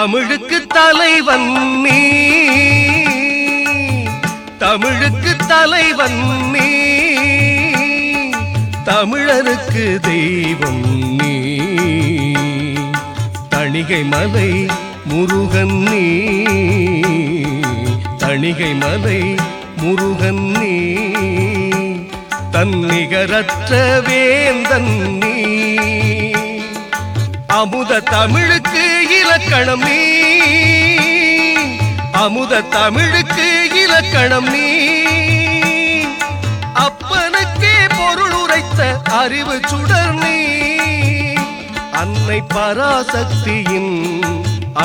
தமிழுக்கு தலைவன் நீ, தமிழுக்கு தலைவன் நீ, தமிழருக்கு தெய்வம் நீ, தணிகை மலை முருகன் நீ, தணிகை மலை முருகன் நீ, தன்னிகரற்ற வேந்தன் நீ, அமுத தமிழுக்கு இலக்கணம் நீ, அமுத தமிழுக்கு இலக்கணம் நீ, அப்பனுக்கே பொருள் உரைத்த அறிவு சுடர் நீ, அன்னை பராசக்தியின்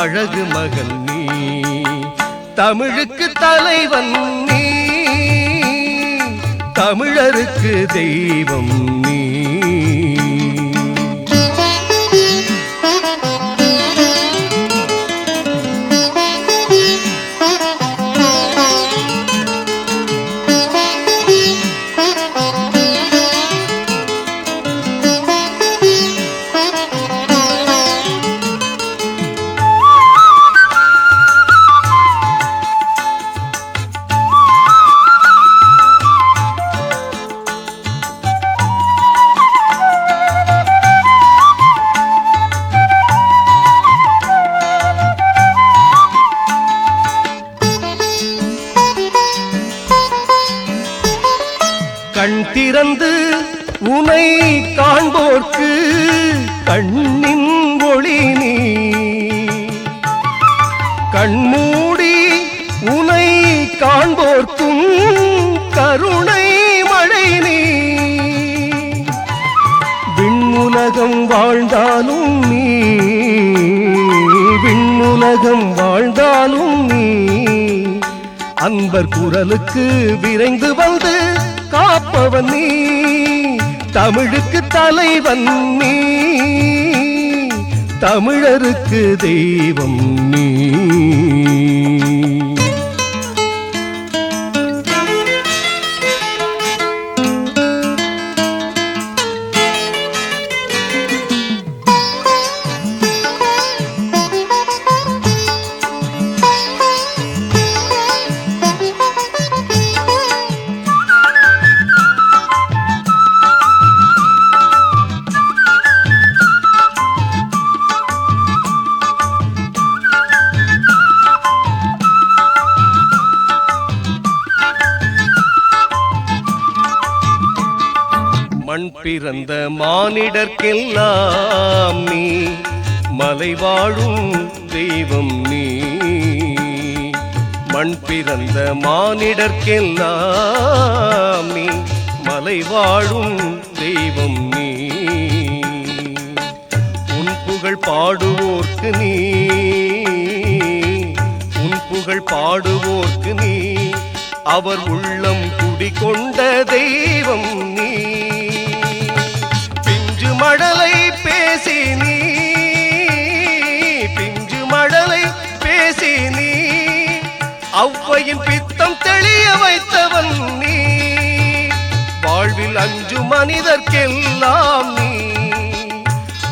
அழகு மகன் நீ, தமிழுக்கு தலைவன் நீ, தமிழருக்கு தெய்வம் நீ. கண் திறந்து உனை காண்போர்க்கு கண்ணின் ஒளி நீ, கண்மூடி உனை காண்போர்க்கும் கருணை மழை நீ, விண்ணுலகம் வாழ்ந்தாலும் நீ, விண்ணுலகம் வாழ்ந்தாலும் நீ, அன்பர் குரலுக்கு விரைந்து வந்து காப்பவன் நீ, தமிழுக்கு தலைவன் நீ, தமிழருக்கு தெய்வம் நீ. மண் பிறந்த மானிடர்க்கெல்லாம் நீ, மலை வாழும் தெய்வம் நீ, மண் பிறந்த மானிடர்க்கெல்லாம் நீ, மலை வாழும் தெய்வம் நீ, உன் புகழ் பாடுவோர்க்கு நீ, உன் புகழ் பாடுவோர்க்கு நீ, அவர் உள்ளம் குடிகொண்ட தெய்வம் நீ, பிஞ்சு மடலை பேசி நீ, பிஞ்சு மடலை பேசி நீ, ஔவையின் பித்தம் தெளிய வைத்தவன் நீ, வாழ்வில் அஞ்சும் மனிதர்க்கெல்லாம் நீ,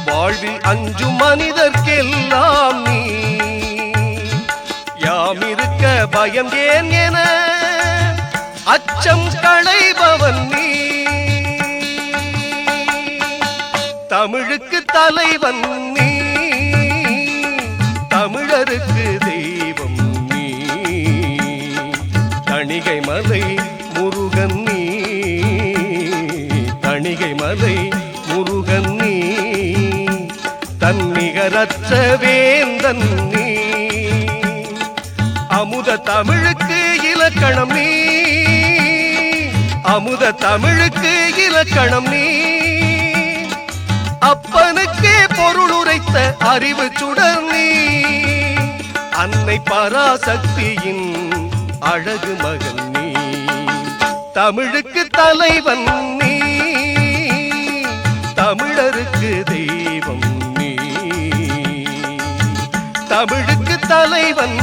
வாழ்வில் அஞ்சும் மனிதர்க்கெல்லாம் நீ, யாமிருக்க பயம் ஏன் என அச்சம் களைபவன் நீ, தமிழுக்கு தலைவன் நீ, தமிழருக்கு தெய்வம் நீ, தணிகை மலை முருகன் நீ, தணிகை மலை முருகன் நீ, தன்னிகரற்ற வேந்தன் நீ, அமுத தமிழுக்கு இலக்கணம் நீ, அமுத தமிழுக்கு இலக்கணம் நீ, அப்பனுக்கே பொருள் உரைத்த அறிவு சுடர் நீ, அன்னை பராசக்தியின் அழகு மகன் நீ, தமிழுக்கு தலைவன் நீ, தமிழருக்கு தெய்வம் நீ, தமிழுக்கு தலைவன்